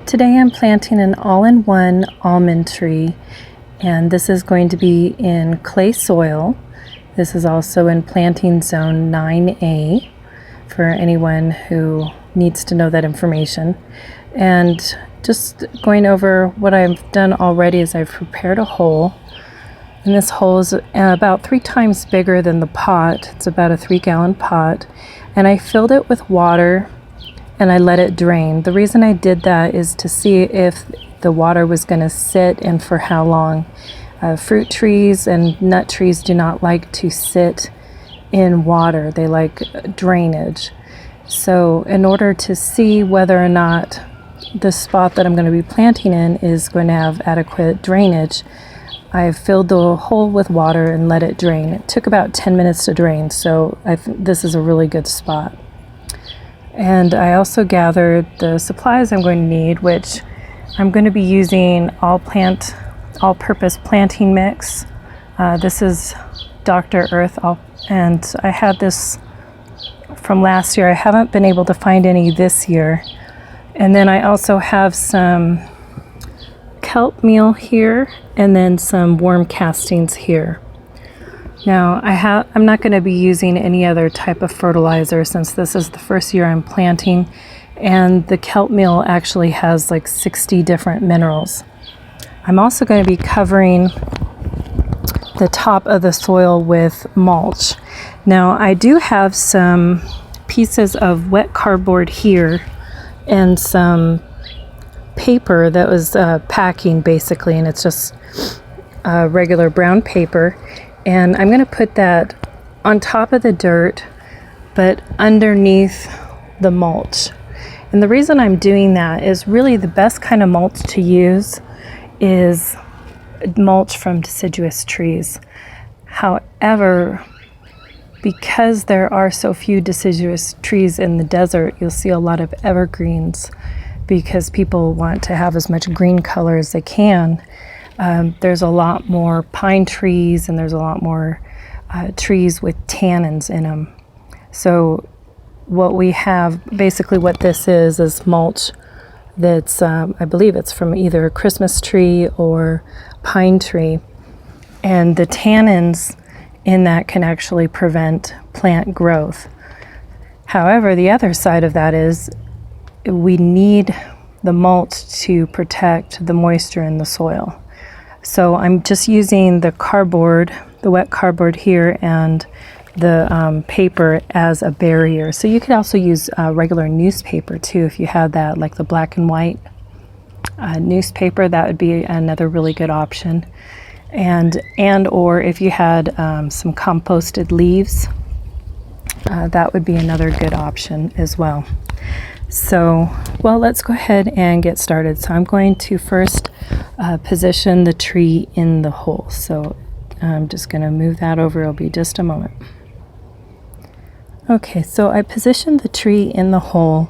Today I'm planting an all-in-one almond tree, and this is going to be in clay soil. This is also in planting zone 9A for anyone who needs to know that information. And just going over what I've done already is I've prepared a hole, and this hole is about 3 times bigger than the pot. It's about a 3-gallon pot, and I filled it with water and I let it drain. The reason I did that is to see if the water was going to sit and for how long. Fruit trees and nut trees do not like to sit in water. They like drainage. So in order to see whether or not the spot that I'm going to be planting in is going to have adequate drainage, I filled the hole with water and let it drain. It took about 10 minutes to drain, so this is a really good spot. And I also gathered the supplies I'm going to need, which I'm going to be using all-purpose planting mix. This is Dr. Earth, and I had this from last year. I haven't been able to find any this year. And then I also have some kelp meal here, and then some worm castings here. Now I'm not going to be using any other type of fertilizer since this is the first year I'm planting, and the kelp meal actually has like 60 different minerals. I'm also going to be covering the top of the soil with mulch. Now I do have some pieces of wet cardboard here and some paper that was packing basically, and it's just regular brown paper. And I'm going to put that on top of the dirt, but underneath the mulch. And the reason I'm doing that is really the best kind of mulch to use is mulch from deciduous trees. However, because there are so few deciduous trees in the desert, you'll see a lot of evergreens because people want to have as much green color as they can. There's a lot more pine trees, and there's a lot more trees with tannins in them. So what we have, basically what this is mulch that's, I believe it's from either a Christmas tree or pine tree. And the tannins in that can actually prevent plant growth. However, the other side of that is we need the mulch to protect the moisture in the soil. So I'm just using the cardboard, the wet cardboard here, and the paper as a barrier. So you could also use regular newspaper too if you had that, like the black and white newspaper. That would be another really good option. And or if you had some composted leaves, that would be another good option as well. So, well, let's go ahead and get started. So I'm going to first position the tree in the hole. So I'm just going to move that over. It'll be just a moment. Okay, so I positioned the tree in the hole,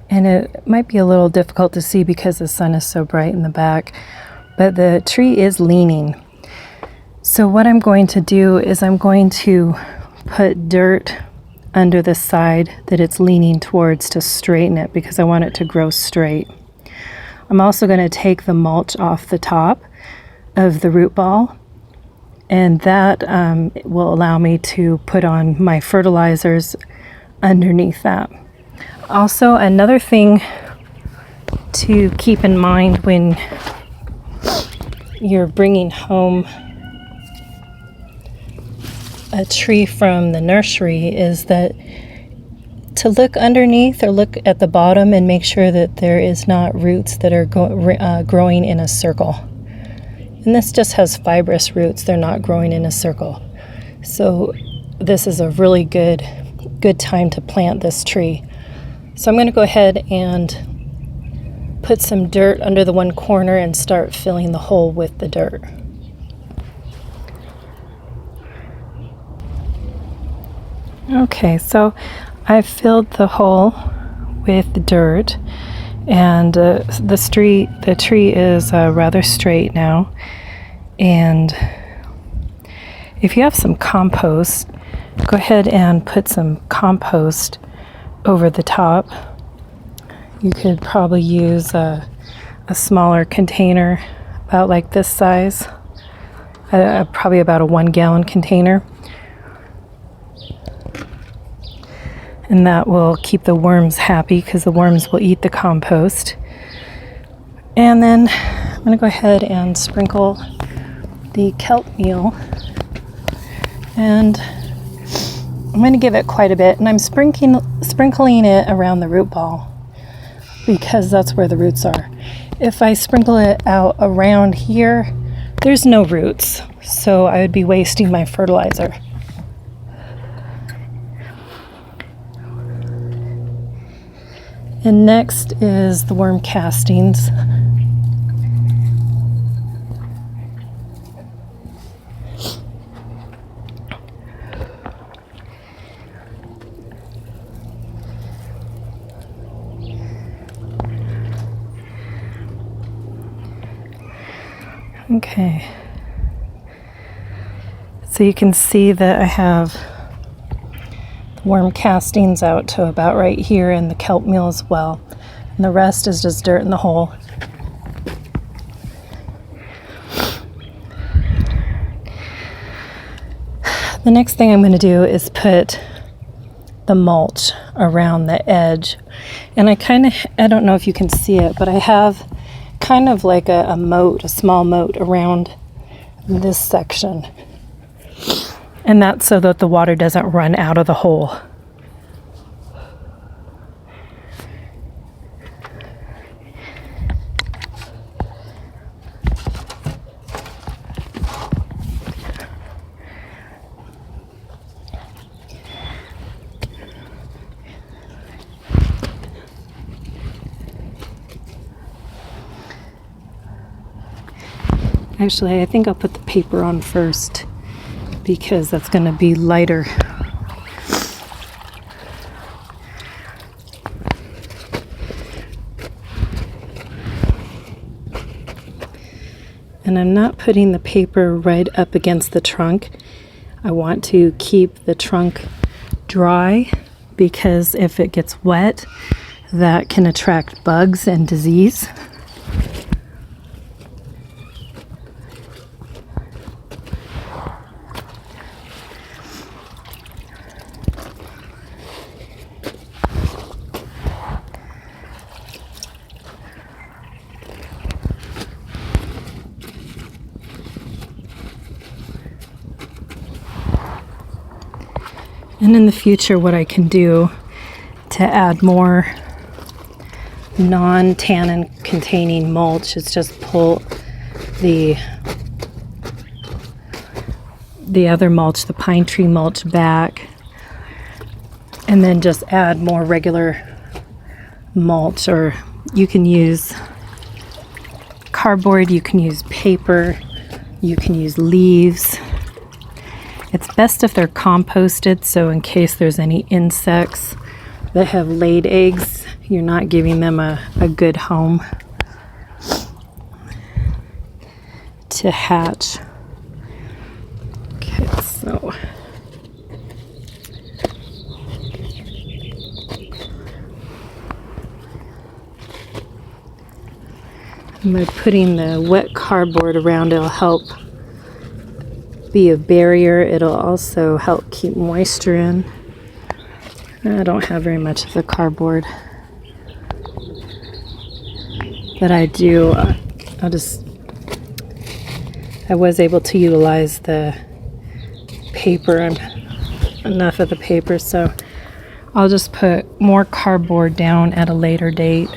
and it might be a little difficult to see because the sun is so bright in the back, but the tree is leaning. So what I'm going to do is I'm going to put dirt under the side that it's leaning towards to straighten it because I want it to grow straight. I'm also going to take the mulch off the top of the root ball, and that will allow me to put on my fertilizers underneath that. Also, another thing to keep in mind when you're bringing home a tree from the nursery is that to look underneath or look at the bottom and make sure that there is not roots that are growing in a circle. And this just has fibrous roots. They're not growing in a circle. So this is a really good time to plant this tree. So I'm going to go ahead and put some dirt under the one corner and start filling the hole with the dirt. Okay, so I've filled the hole with dirt, and the tree is rather straight now. And if you have some compost, go ahead and put some compost over the top. You could probably use a smaller container, about like this size, probably about a 1-gallon container. And that will keep the worms happy because the worms will eat the compost. And then I'm going to go ahead and sprinkle the kelp meal. And I'm going to give it quite a bit. And I'm sprinkling it around the root ball because that's where the roots are. If I sprinkle it out around here, there's no roots. So I would be wasting my fertilizer. And next is the worm castings. Okay. So you can see that I have worm castings out to about right here and the kelp meal as well. And the rest is just dirt in the hole. The next thing I'm going to do is put the mulch around the edge. And I don't know if you can see it, but I have kind of like a moat, a small moat around this section. And that's so that the water doesn't run out of the hole. Actually, I think I'll put the paper on first because that's going to be lighter. And I'm not putting the paper right up against the trunk. I want to keep the trunk dry because if it gets wet, that can attract bugs and disease. And in the future, what I can do to add more non-tannin containing mulch is just pull the other mulch, the pine tree mulch, back, and then just add more regular mulch. Or you can use cardboard, you can use paper, you can use leaves. It's best if they're composted, so in case there's any insects that have laid eggs, you're not giving them a good home to hatch. Okay, so by putting the wet cardboard around, it'll help be a barrier. It'll also help keep moisture in. I don't have very much of the cardboard, but I do. I was able to utilize the paper and enough of the paper, so I'll just put more cardboard down at a later date.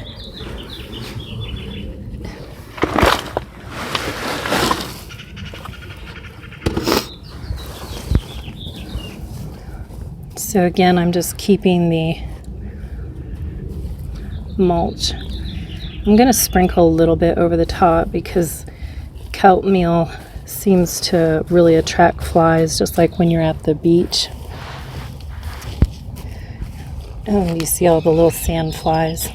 So again, I'm just keeping the mulch. I'm going to sprinkle a little bit over the top because kelp meal seems to really attract flies, just like when you're at the beach. And you see all the little sand flies.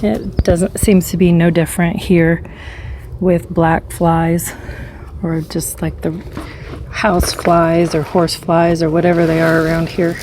It seems to be no different here with black flies, or just like the house flies or horse flies or whatever they are around here.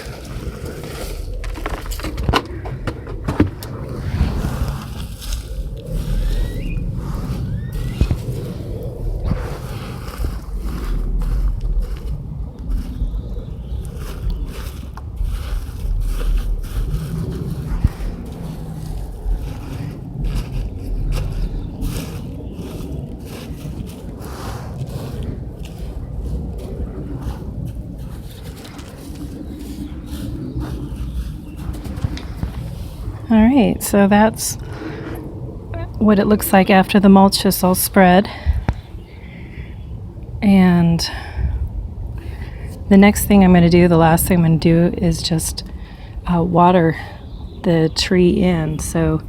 All right, so that's what it looks like after the mulch is all spread. And the next thing I'm going to do, the last thing I'm going to do is just water the tree in. So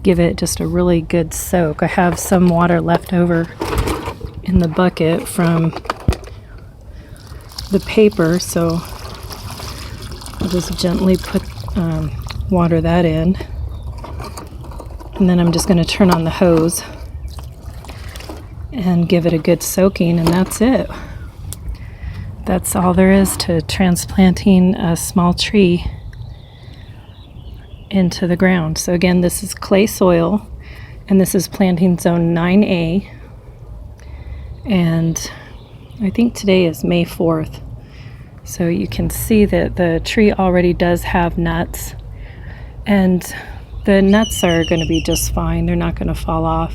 give it just a really good soak. I have some water left over in the bucket from the paper, so I'll just gently water that in. And then I'm just going to turn on the hose and give it a good soaking, and that's it. That's all there is to transplanting a small tree into the ground. So again, this is clay soil, and this is planting zone 9A. And I think today is May 4th. So you can see that the tree already does have nuts, and the nuts are going to be just fine. They're not going to fall off.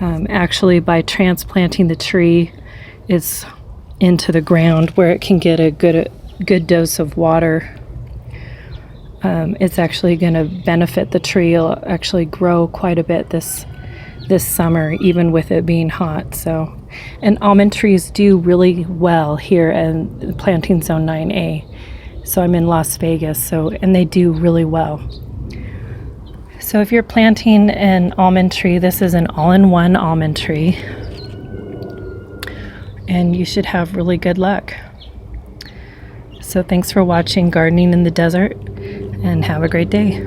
Actually, by transplanting the tree, it's into the ground where it can get a good dose of water. It's actually going to benefit the tree. It'll actually grow quite a bit this summer, even with it being hot. So, and almond trees do really well here in planting zone 9A. So I'm in Las Vegas, and they do really well. So if you're planting an almond tree, this is an all-in-one almond tree, and you should have really good luck. So thanks for watching Gardening in the Desert, and have a great day.